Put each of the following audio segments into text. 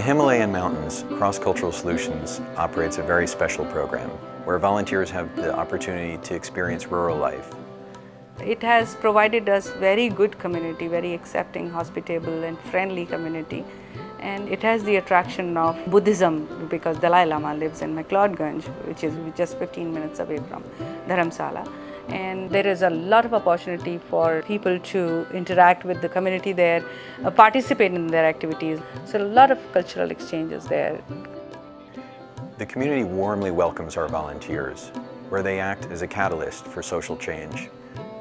the Himalayan mountains, Cross-Cultural Solutions operates a very special program where volunteers have the opportunity to experience rural life. It has provided us very good community, very accepting, hospitable and friendly community. And it has the attraction of Buddhism because Dalai Lama lives in McLeodganj, which is just 15 minutes away from Dharamsala. And there is a lot of opportunity for people to interact with the community there, participate in their activities. So a lot of cultural exchanges there. The community warmly welcomes our volunteers, where they act as a catalyst for social change.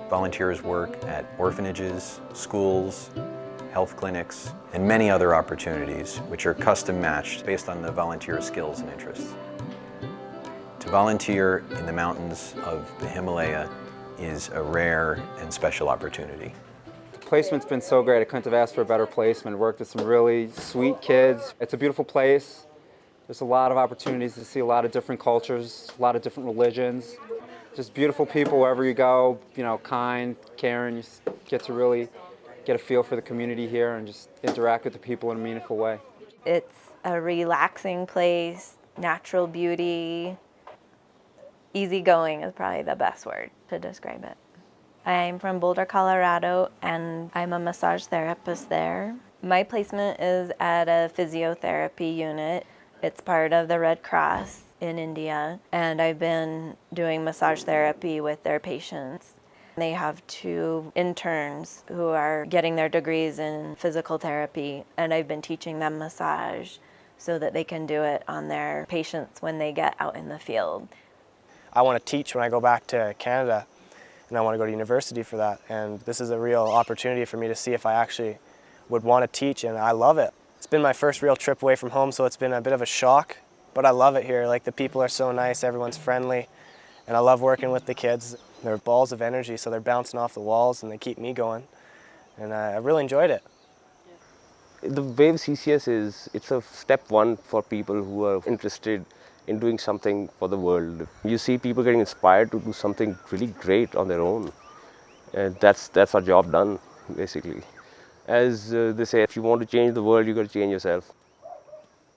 Volunteers work at orphanages, schools, health clinics, and many other opportunities which are custom matched based on the volunteer skills and interests. To volunteer in the mountains of the Himalaya is a rare and special opportunity. The placement's been so great. I couldn't have asked for a better placement. Worked with some really sweet kids. It's a beautiful place. There's a lot of opportunities to see a lot of different cultures, a lot of different religions. Just beautiful people wherever you go, you know, kind, caring. You get to really get a feel for the community here and just interact with the people in a meaningful way. It's a relaxing place, natural beauty. Easygoing is probably the best word to describe it. I'm from Boulder, Colorado, and I'm a massage therapist there. My placement is at a physiotherapy unit. It's part of the Red Cross in India, and I've been doing massage therapy with their patients. They have 2 interns who are getting their degrees in physical therapy, and I've been teaching them massage so that they can do it on their patients when they get out in the field. I want to teach when I go back to Canada, and I want to go to university for that. And this is a real opportunity for me to see if I actually would want to teach, and I love it. It's been my first real trip away from home, so it's been a bit of a shock, but I love it here. Like, the people are so nice, everyone's friendly, and I love working with the kids. They're balls of energy, so they're bouncing off the walls and they keep me going, and I really enjoyed it. The Wave CCS it's a step one for people who are interested in doing something for the world. You see people getting inspired to do something really great on their own, and that's our job done, basically. As they say, if you want to change the world, you got to change yourself.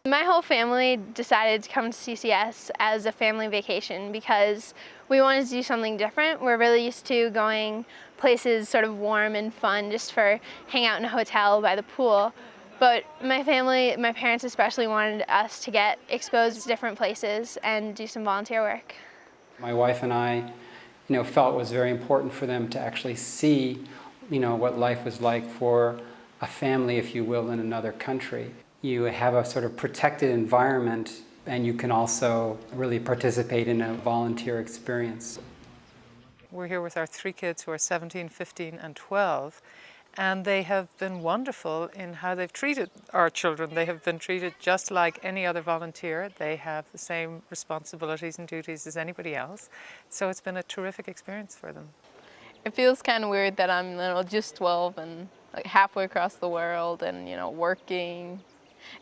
My whole family decided to come to CCS as a family vacation because we wanted to do something different. We're really used to going places sort of warm and fun just for hang out in a hotel by the pool. But my family, my parents especially, wanted us to get exposed to different places and do some volunteer work. My wife and I, felt it was very important for them to actually see, what life was like for a family, if you will, in another country. You have a sort of protected environment, and you can also really participate in a volunteer experience. We're here with our 3 kids who are 17, 15, and 12. And they have been wonderful in how they've treated our children. They have been treated just like any other volunteer. They have the same responsibilities and duties as anybody else. So it's been a terrific experience for them. It feels kind of weird that I'm just 12 and like halfway across the world and working.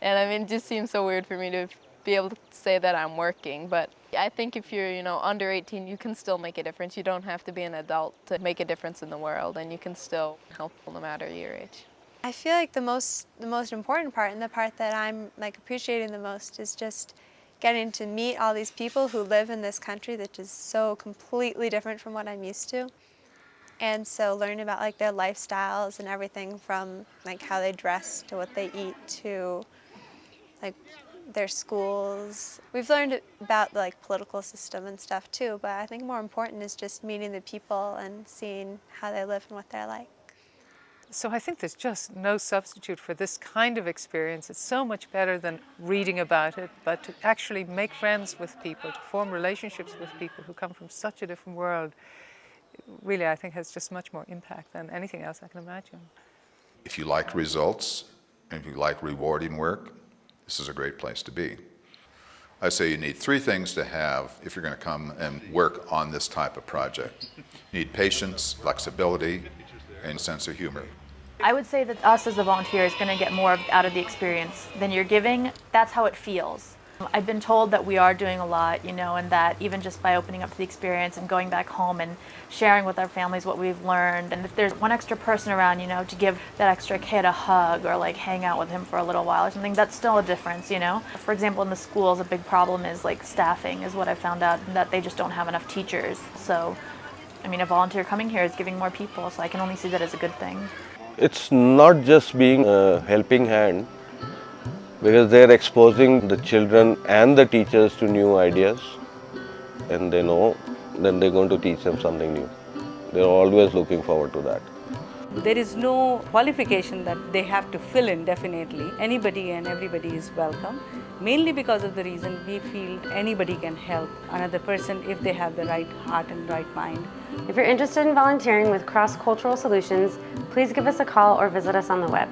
And I mean, it just seems so weird for me to be able to say that I'm working, but I think if you're, under 18, you can still make a difference. You don't have to be an adult to make a difference in the world, and you can still help no matter your age. I feel like the most important part, and the part that I'm appreciating the most, is just getting to meet all these people who live in this country that is so completely different from what I'm used to. And so learning about their lifestyles and everything from how they dress to what they eat to their schools. We've learned about the political system and stuff too, but I think more important is just meeting the people and seeing how they live and what they're like. So I think there's just no substitute for this kind of experience. It's so much better than reading about it, but to actually make friends with people, to form relationships with people who come from such a different world, really I think has just much more impact than anything else I can imagine. If you like results, and if you like rewarding work, this is a great place to be. I say you need 3 things to have if you're going to come and work on this type of project. You need patience, flexibility, and a sense of humor. I would say that us as a volunteer is going to get more out of the experience than you're giving. That's how it feels. I've been told that we are doing a lot, and that even just by opening up to the experience and going back home and sharing with our families what we've learned, and if there's one extra person around, to give that extra kid a hug or like hang out with him for a little while or something, that's still a difference, For example, in the schools, a big problem is like staffing is what I found out, that they just don't have enough teachers. So, a volunteer coming here is giving more people, so I can only see that as a good thing. It's not just being a helping hand, because they're exposing the children and the teachers to new ideas, and they know then they're going to teach them something new. They're always looking forward to that. There is no qualification that they have to fill in definitely. Anybody and everybody is welcome, mainly because of the reason we feel anybody can help another person if they have the right heart and right mind. If you're interested in volunteering with cross-cultural solutions, please give us a call or visit us on the web.